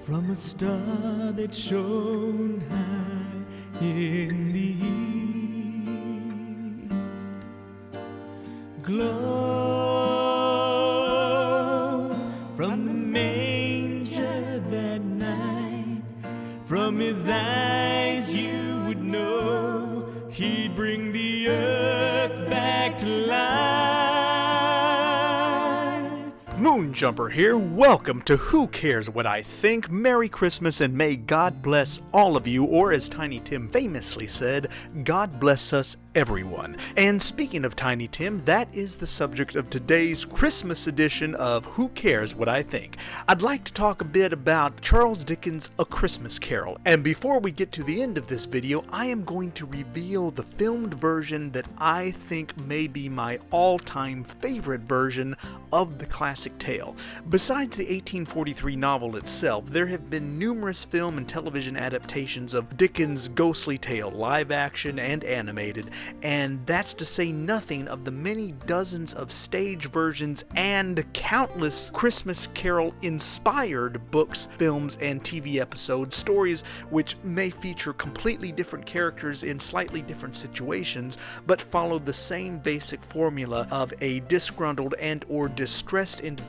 from a star that shone high in the east. Glow from the manger that night. From his eyes you would know he'd bring the earth back to life. Moonjumper here. Welcome to Who Cares What I Think. Merry Christmas and may God bless all of you, or as Tiny Tim famously said, God bless us everyone. And speaking of Tiny Tim, that is the subject of today's Christmas edition of Who Cares What I Think. I'd like to talk a bit about Charles Dickens' A Christmas Carol. And before we get to the end of this video, I am going to reveal the filmed version that I think may be my all-time favorite version of the classic tale. Besides the 1843 novel itself, there have been numerous film and television adaptations of Dickens' ghostly tale, live action and animated, and that's to say nothing of the many dozens of stage versions and countless Christmas Carol inspired books, films, and TV episodes, stories which may feature completely different characters in slightly different situations, but follow the same basic formula of a disgruntled and or distressed individual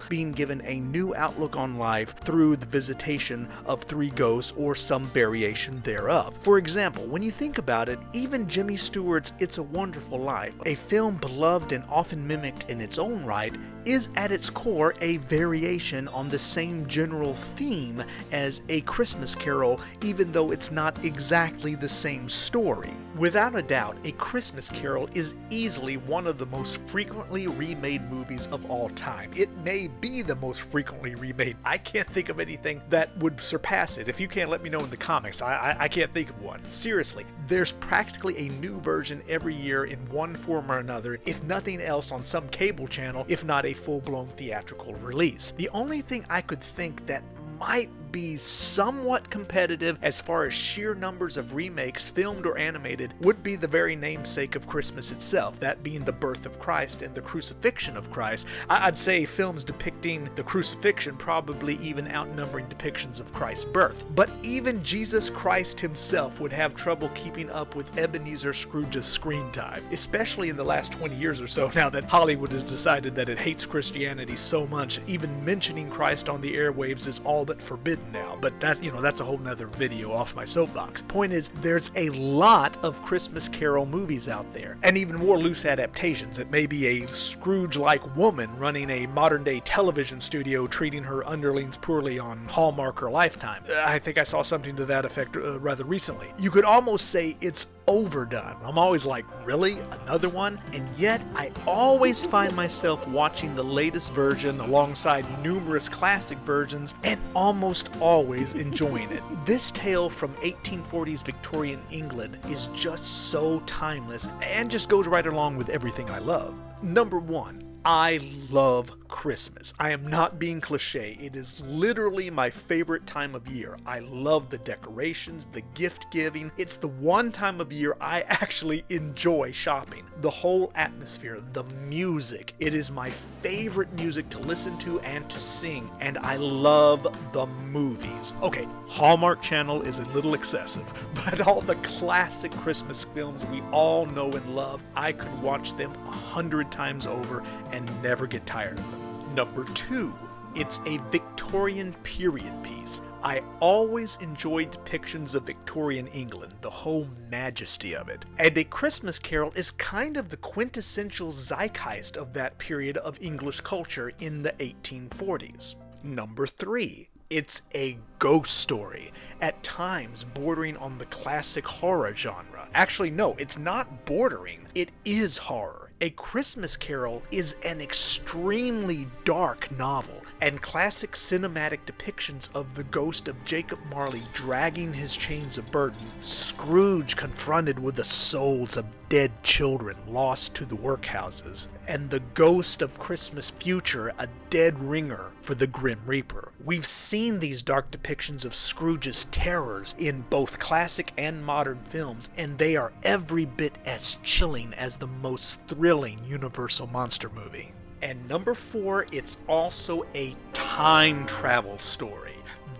being given a new outlook on life through the visitation of three ghosts or some variation thereof. For example, when you think about it, even Jimmy Stewart's It's a Wonderful Life, a film beloved and often mimicked in its own right, is at its core a variation on the same general theme as A Christmas Carol, even though it's not exactly the same story. Without a doubt, A Christmas Carol is easily one of the most frequently remade movies of all time. It may be the most frequently remade. I can't think of anything that would surpass it. If you can't, let me know in the comments. I can't think of one. Seriously, there's practically a new version every year in one form or another, if nothing else on some cable channel, if not a full-blown theatrical release. The only thing I could think that might be somewhat competitive as far as sheer numbers of remakes, filmed or animated, would be the very namesake of Christmas itself, that being the birth of Christ and the crucifixion of Christ. I'd say films depicting the crucifixion probably even outnumbering depictions of Christ's birth. But even Jesus Christ himself would have trouble keeping up with Ebenezer Scrooge's screen time, especially in the last 20 years or so, now that Hollywood has decided that it hates Christianity so much, even mentioning Christ on the airwaves is all but forbidden now, but that's a whole nother video off my soapbox. Point is, there's a lot of Christmas Carol movies out there, and even more loose adaptations. It may be a Scrooge-like woman running a modern-day television studio treating her underlings poorly on Hallmark or Lifetime. I think I saw something to that effect rather recently. You could almost say it's overdone. I'm always like, really? Another one? And yet, I always find myself watching the latest version alongside numerous classic versions and almost always enjoying it. This tale from 1840s Victorian England is just so timeless and just goes right along with everything I love. Number 1. I love Christmas. I am not being cliche. It is literally my favorite time of year. I love the decorations, the gift giving. It's the one time of year I actually enjoy shopping. The whole atmosphere, the music. It is my favorite music to listen to and to sing, and I love the movies. Okay, Hallmark Channel is a little excessive, but all the classic Christmas films we all know and love, I could watch them 100 times over and never get tired of them. Number 2, it's a Victorian period piece. I always enjoyed depictions of Victorian England, the whole majesty of it. And A Christmas Carol is kind of the quintessential zeitgeist of that period of English culture in the 1840s. Number 3, it's a ghost story, at times bordering on the classic horror genre. Actually, no, it's not bordering, it is horror. A Christmas Carol is an extremely dark novel, and classic cinematic depictions of the ghost of Jacob Marley dragging his chains of burden, Scrooge confronted with the souls of dead children lost to the workhouses, and the ghost of Christmas future, a dead ringer for the Grim Reaper. We've seen these dark depictions of Scrooge's terrors in both classic and modern films, and they are every bit as chilling as the most thrilling Universal monster movie. And number 4, it's also a time travel story.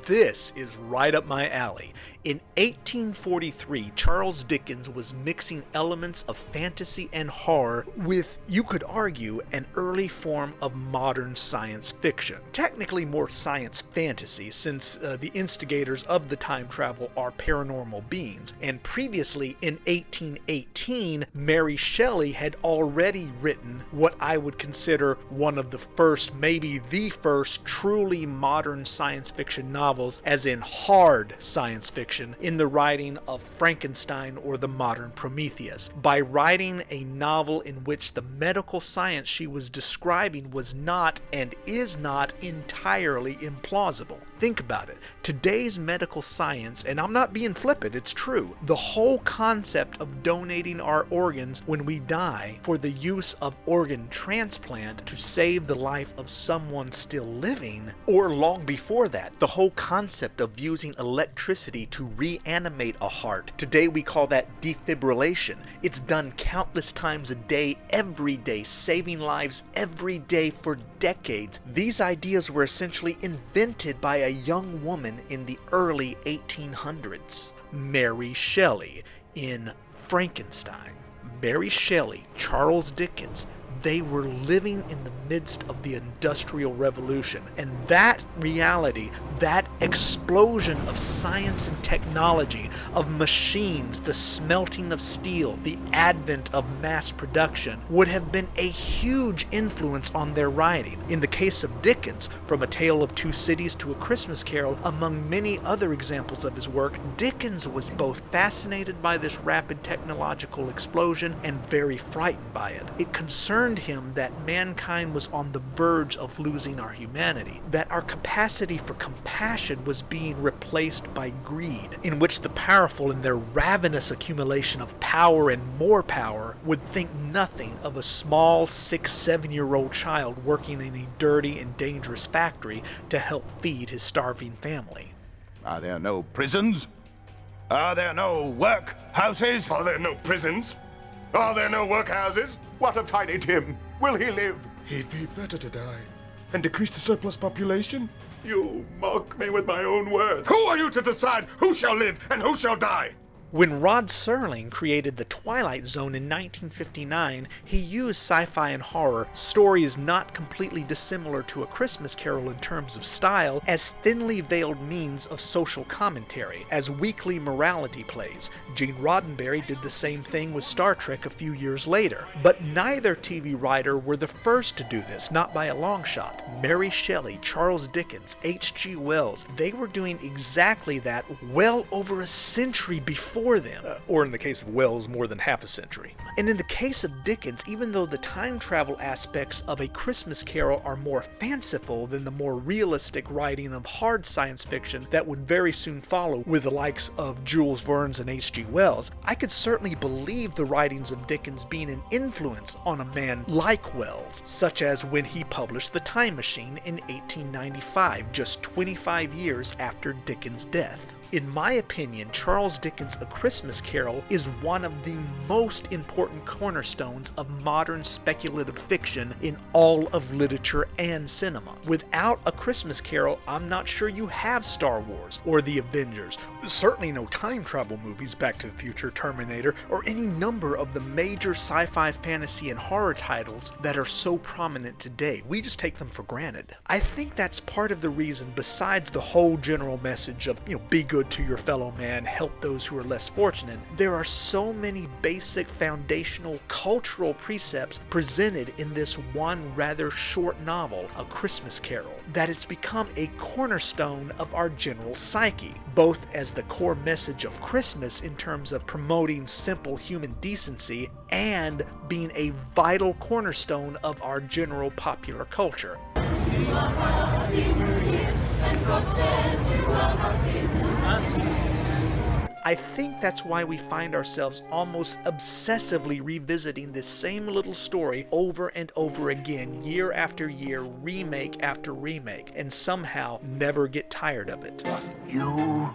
this is right up my alley. In 1843, Charles Dickens was mixing elements of fantasy and horror with, you could argue, an early form of modern science fiction. Technically more science fantasy, since the instigators of the time travel are paranormal beings. And previously, in 1818, Mary Shelley had already written what I would consider one of the first, maybe the first, truly modern science fiction novels, as in hard science fiction, in the writing of Frankenstein or the modern Prometheus. By writing a novel in which the medical science she was describing was not and is not entirely implausible. Think about it. Today's medical science, and I'm not being flippant, it's true, the whole concept of donating our organs when we die for the use of organ transplant to save the life of someone still living, or long before that, the whole concept of using electricity to reanimate a heart. Today we call that defibrillation. It's done countless times a day, every day, saving lives every day for decades. These ideas were essentially invented by a young woman in the early 1800s, Mary Shelley, in Frankenstein. Mary Shelley, Charles Dickens, they were living in the midst of the Industrial Revolution, and that reality, that explosion of science and technology, of machines, the smelting of steel, the advent of mass production, would have been a huge influence on their writing. In the case of Dickens, From A Tale of Two Cities to A Christmas Carol, among many other examples of his work, Dickens was both fascinated by this rapid technological explosion and very frightened by it. It concerned him that mankind was on the verge of losing our humanity, that our capacity for compassion was being replaced by greed, in which the powerful in their ravenous accumulation of power and more power would think nothing of a small 6-7-year-old child working in a dirty and dangerous factory to help feed his starving family. Are there no prisons? Are there no workhouses? Are there no prisons? Are there no workhouses? What of Tiny Tim? Will he live? He'd be better to die and decrease the surplus population. You mock me with my own words. Who are you to decide who shall live and who shall die? When Rod Serling created The Twilight Zone in 1959, he used sci-fi and horror, stories not completely dissimilar to A Christmas Carol in terms of style, as thinly veiled means of social commentary, as weekly morality plays. Gene Roddenberry did the same thing with Star Trek a few years later. But neither TV writer were the first to do this, not by a long shot. Mary Shelley, Charles Dickens, H.G. Wells, they were doing exactly that well over a century before them, or in the case of Wells, more than half a century. And in the case of Dickens, even though the time travel aspects of A Christmas Carol are more fanciful than the more realistic writing of hard science fiction that would very soon follow with the likes of Jules Verne's and H.G. Wells, I could certainly believe the writings of Dickens being an influence on a man like Wells, such as when he published The Time Machine in 1895, just 25 years after Dickens' death. In my opinion, Charles Dickens' A Christmas Carol is one of the most important cornerstones of modern speculative fiction in all of literature and cinema. Without A Christmas Carol, I'm not sure you have Star Wars or The Avengers, certainly no time travel movies, Back to the Future, Terminator, or any number of the major sci-fi, fantasy, and horror titles that are so prominent today. We just take them for granted. I think that's part of the reason, besides the whole general message of, be good to your fellow man, help those who are less fortunate, there are so many basic foundational cultural precepts presented in this one rather short novel, A Christmas Carol, that it's become a cornerstone of our general psyche, both as the core message of Christmas in terms of promoting simple human decency and being a vital cornerstone of our general popular culture. I think that's why we find ourselves almost obsessively revisiting this same little story over and over again, year after year, remake after remake, and somehow never get tired of it. You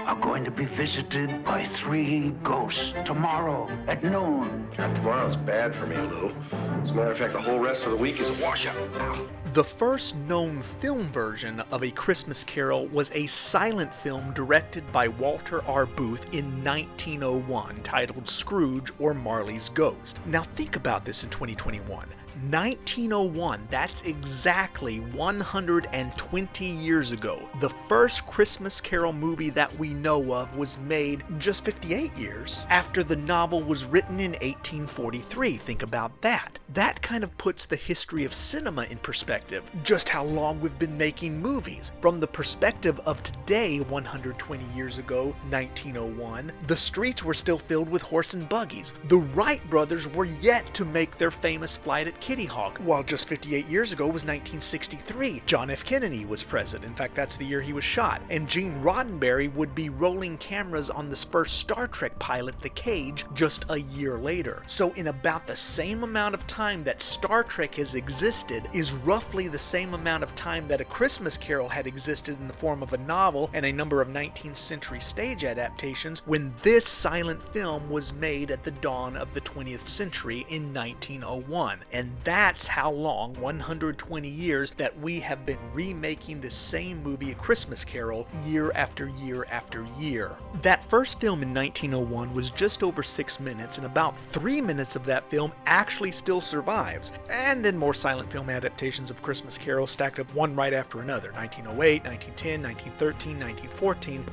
are going to be visited by 3 ghosts tomorrow at noon. God, tomorrow's bad for me, Lou. As a matter of fact, the whole rest of the week is a washout. Ow. The first known film version of A Christmas Carol was a silent film directed by Walter R. Booth in 1901 titled Scrooge or Marley's Ghost. Now think about this in 2021. 1901, that's exactly 120 years ago. The first Christmas Carol movie that we know of was made just 58 years after the novel was written in 1843. Think about that. That kind of puts the history of cinema in perspective, just how long we've been making movies. From the perspective of today, 120 years ago, 1901, the streets were still filled with horse and buggies. The Wright brothers were yet to make their famous flight at Kitty Hawk, while just 58 years ago was 1963. John F. Kennedy was president. In fact, that's the year he was shot. And Gene Roddenberry would be rolling cameras on this first Star Trek pilot, The Cage, just a year later. So in about the same amount of time that Star Trek has existed is roughly the same amount of time that A Christmas Carol had existed in the form of a novel and a number of 19th century stage adaptations when this silent film was made at the dawn of the 20th century in 1901. And that's how long, 120 years, that we have been remaking the same movie, A Christmas Carol, year after year after year. That first film in 1901 was just over 6 minutes, and about 3 minutes of that film actually still survives. And then more silent film adaptations of Christmas Carol stacked up one right after another. 1908, 1910, 1913, 1914.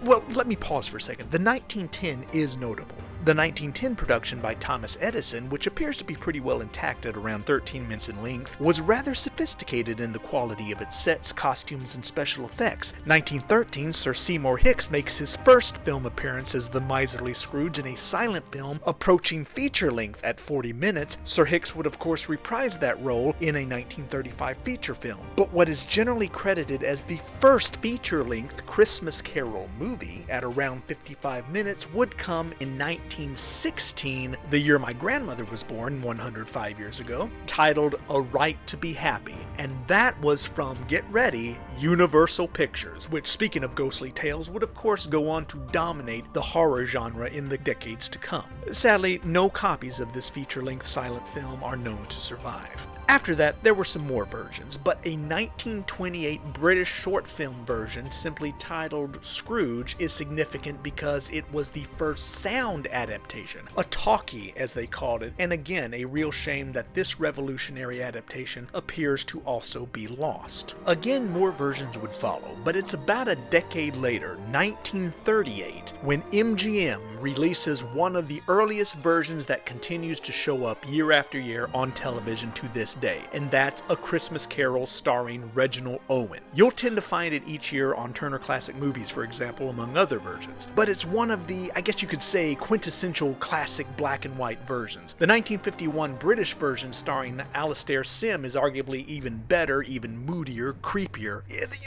Well, let me pause for a second. The 1910 is notable. The 1910 production by Thomas Edison, which appears to be pretty well intact at around 13 minutes in length, was rather sophisticated in the quality of its sets, costumes, and special effects. 1913, Sir Seymour Hicks makes his first film appearance as the miserly Scrooge in a silent film approaching feature length at 40 minutes. Sir Hicks would of course reprise that role in a 1935 feature film. But what is generally credited as the first feature-length Christmas Carol movie at around 55 minutes would come in 1916, the year my grandmother was born 105 years ago, titled A Right to Be Happy, and that was from, get ready, Universal Pictures, which, speaking of ghostly tales, would of course go on to dominate the horror genre in the decades to come. Sadly, no copies of this feature-length silent film are known to survive. After that, there were some more versions, but a 1928 British short film version simply titled Scrooge is significant because it was the first sound adaptation, a talkie as they called it, and again, a real shame that this revolutionary adaptation appears to also be lost. Again, more versions would follow, but it's about a decade later, 1938, when MGM releases one of the earliest versions that continues to show up year after year on television to this day, and that's A Christmas Carol starring Reginald Owen. You'll tend to find it each year on Turner Classic Movies, for example, among other versions, but it's one of the, I guess you could say, quintessential classic black and white versions. The 1951 British version starring Alastair Sim is arguably even better, even moodier, creepier.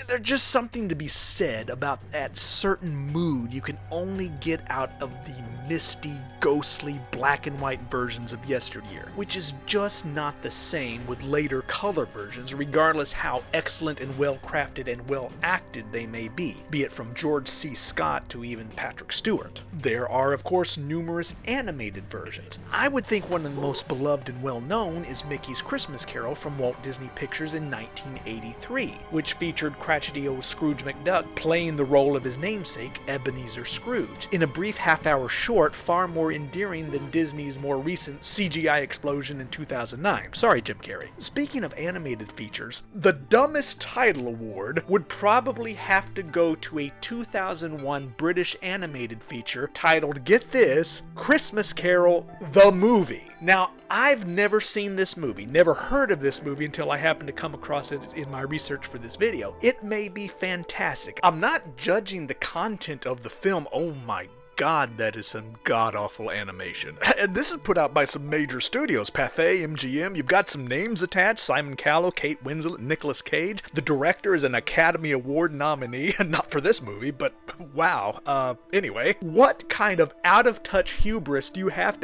There's just something to be said about that certain mood you can only get out of the misty, ghostly black and white versions of yesteryear, which is just not the same with later color versions, regardless how excellent and well crafted and well acted they may be it from George C. Scott to even Patrick Stewart. There are, of course, numerous animated versions. I would think one of the most beloved and well known is Mickey's Christmas Carol from Walt Disney Pictures in 1983, which featured crotchety old Scrooge McDuck playing the role of his namesake, Ebenezer Scrooge, in a brief half-hour short far more endearing than Disney's more recent CGI explosion in 2009. Sorry, Jim Carrey. Speaking of animated features, the dumbest title award would probably have to go to a 2001 British animated feature titled, get this, Christmas Carol, the movie. Now, I've never seen this movie, never heard of this movie until I happened to come across it in my research for this video. It may be fantastic. I'm not judging the content of the film. Oh my God, that is some god-awful animation. And this is put out by some major studios, Pathé, MGM. You've got some names attached, Simon Callow, Kate Winslet, Nicolas Cage. The director is an Academy Award nominee, not for this movie, but wow. Anyway, what kind of out-of-touch hubris do you have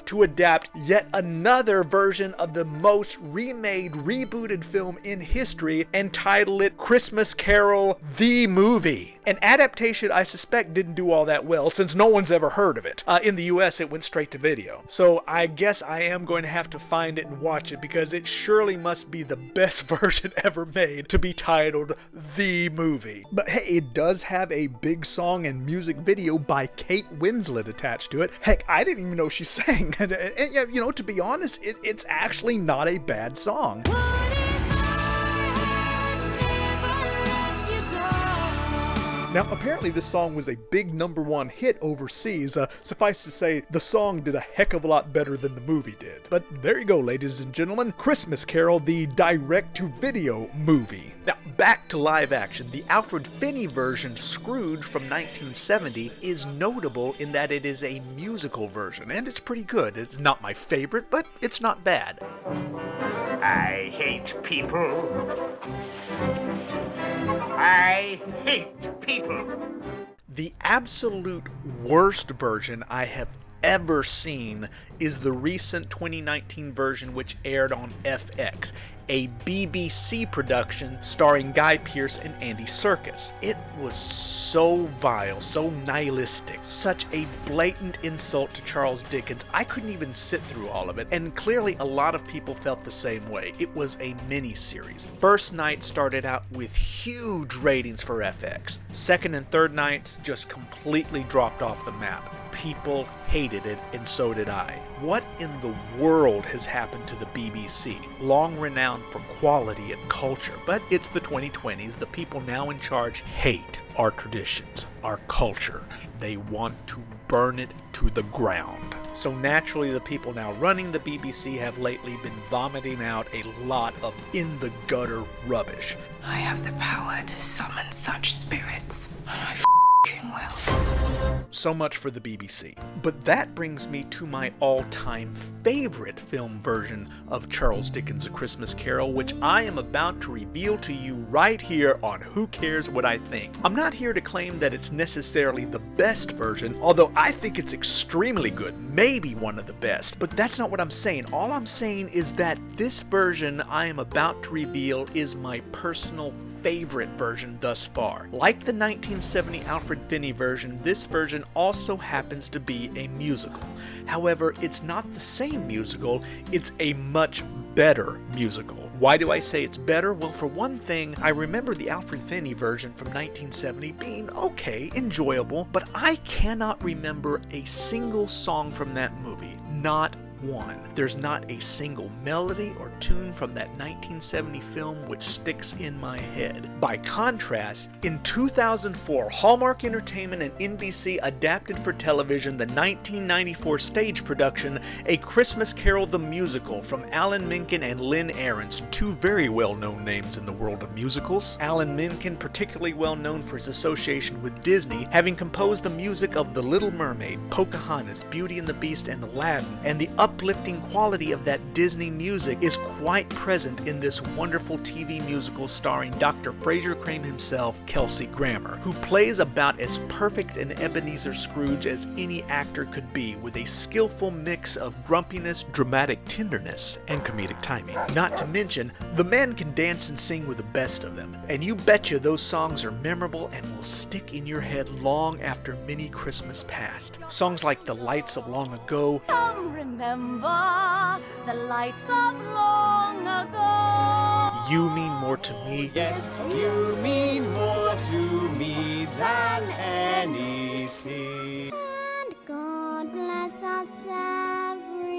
to adapt yet another version of the most remade, rebooted film in history and title it Christmas Carol, the movie? An adaptation I suspect didn't do all that well since no one's ever heard of it. In the US it went straight to video. So I guess I am going to have to find it and watch it because it surely must be the best version ever made to be titled The Movie. But hey, it does have a big song and music video by Kate Winslet attached to it. Heck, I didn't even know she sang. And you know, to be honest, it's actually not a bad song. Now, apparently this song was a big #1 hit overseas. Suffice to say, the song did a heck of a lot better than the movie did. But there you go, ladies and gentlemen. Christmas Carol, the direct-to-video movie. Now, back to live action. The Alfred Finney version, Scrooge, from 1970, is notable in that it is a musical version, and it's pretty good. It's not my favorite, but it's not bad. I hate people. I hate people. The absolute worst version I have ever seen is the recent 2019 version which aired on FX, a BBC production starring Guy Pearce and Andy Serkis. It was so vile, so nihilistic, such a blatant insult to Charles Dickens. I couldn't even sit through all of it, and clearly a lot of people felt the same way. It was a mini-series. First night started out with huge ratings for FX. Second and third nights just completely dropped off the map. People hated it, and so did I. What in the world has happened to the BBC? Long renowned for quality and culture, but it's the 2020s. The people now in charge hate our traditions, our culture. They want to burn it to the ground. So naturally, the people now running the BBC have lately been vomiting out a lot of in-the-gutter rubbish. I have the power to summon such spirits, and I f***ing will. So much for the BBC. But that brings me to my all-time favorite film version of Charles Dickens' A Christmas Carol, which I am about to reveal to you right here on Who Cares What I Think. I'm not here to claim that it's necessarily the best version, although I think it's extremely good, maybe one of the best. But that's not what I'm saying. All I'm saying is that this version I am about to reveal is my personal favorite version thus far. Like the 1970 Alfred Finney version, this version also happens to be a musical. However, it's not the same musical, it's a much better musical. Why do I say it's better? Well, for one thing, I remember the Alfred Finney version from 1970 being okay, enjoyable, but I cannot remember a single song from that movie. Not one. There's not a single melody or tune from that 1970 film which sticks in my head. By contrast, in 2004, Hallmark Entertainment and NBC adapted for television the 1994 stage production A Christmas Carol the Musical from Alan Menken and Lynn Ahrens, two very well-known names in the world of musicals. Alan Menken, particularly well known for his association with Disney, having composed the music of The Little Mermaid, Pocahontas, Beauty and the Beast, and Aladdin, and the uplifting quality of that Disney music is quite present in this wonderful TV musical starring Dr. Fraser Crane himself, Kelsey Grammer, who plays about as perfect an Ebenezer Scrooge as any actor could be, with a skillful mix of grumpiness, dramatic tenderness, and comedic timing. Not to mention, the man can dance and sing with the best of them, and you betcha those songs are memorable and will stick in your head long after many Christmas past. Songs like The Lights of Long Ago, Remember the lights of long ago. You Mean More to Me, Yes, you mean more to me than anything. And God bless us everyone.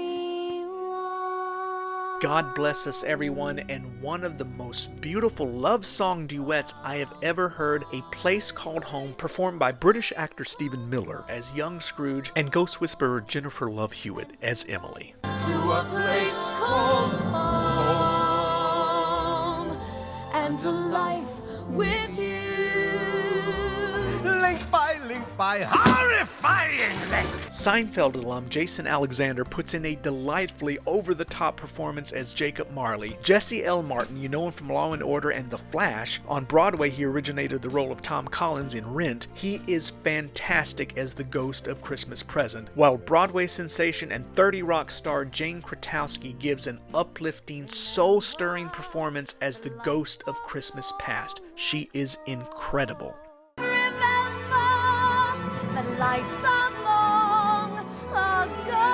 God Bless Us Everyone, and one of the most beautiful love song duets I have ever heard, A Place Called Home, performed by British actor Stephen Miller as young Scrooge and ghost whisperer Jennifer Love Hewitt as Emily. To a place called home, and to life with you. Link by horrifying link. Seinfeld alum Jason Alexander puts in a delightfully over-the-top performance as Jacob Marley. Jesse L. Martin, you know him from Law & Order and The Flash. On Broadway, he originated the role of Tom Collins in Rent. He is fantastic as the ghost of Christmas Present, while Broadway sensation and 30 Rock star Jane Kratowski gives an uplifting, soul-stirring performance as the ghost of Christmas Past. She is incredible. Remember lights of long ago.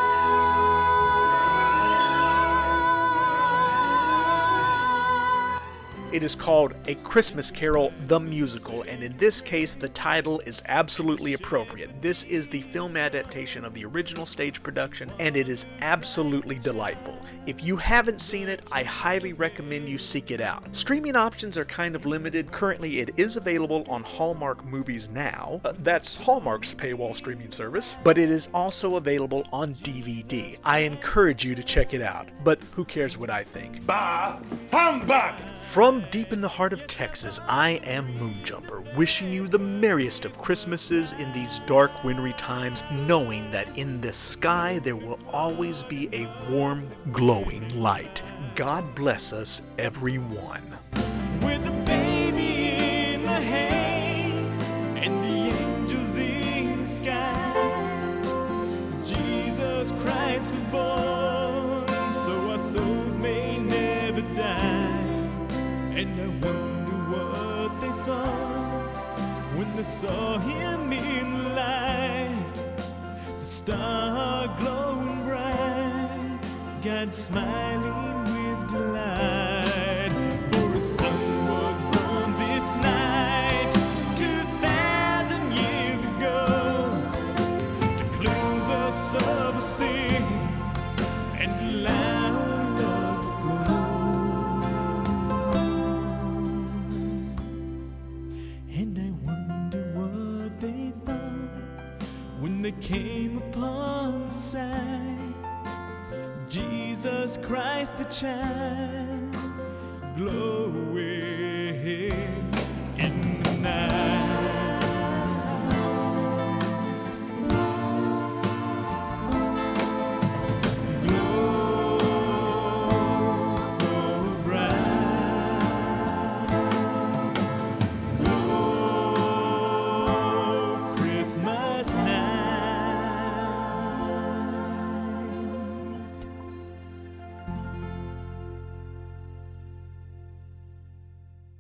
It is called A Christmas Carol, the Musical, and in this case, the title is absolutely appropriate. This is the film adaptation of the original stage production, and it is absolutely delightful. If you haven't seen it, I highly recommend you seek it out. Streaming options are kind of limited. Currently, it is available on Hallmark Movies Now. That's Hallmark's paywall streaming service, but it is also available on DVD. I encourage you to check it out, but who cares what I think? Bah humbug! From deep in the heart of Texas, I am Moonjumper, wishing you the merriest of Christmases in these dark, wintry times, knowing that in the sky there will always be a warm, glowing light. God bless us, everyone. With the baby in the hay and the angels in the sky, Jesus Christ was born, so our souls may never die. And I wonder what they thought when they saw him in the light, the star glowing bright, God smiling with delight. For his son was born this night 2,000 years ago to cleanse us of our sins and allow love to flow. And I wonder what they thought when they came upon the sight, Jesus Christ the child glowing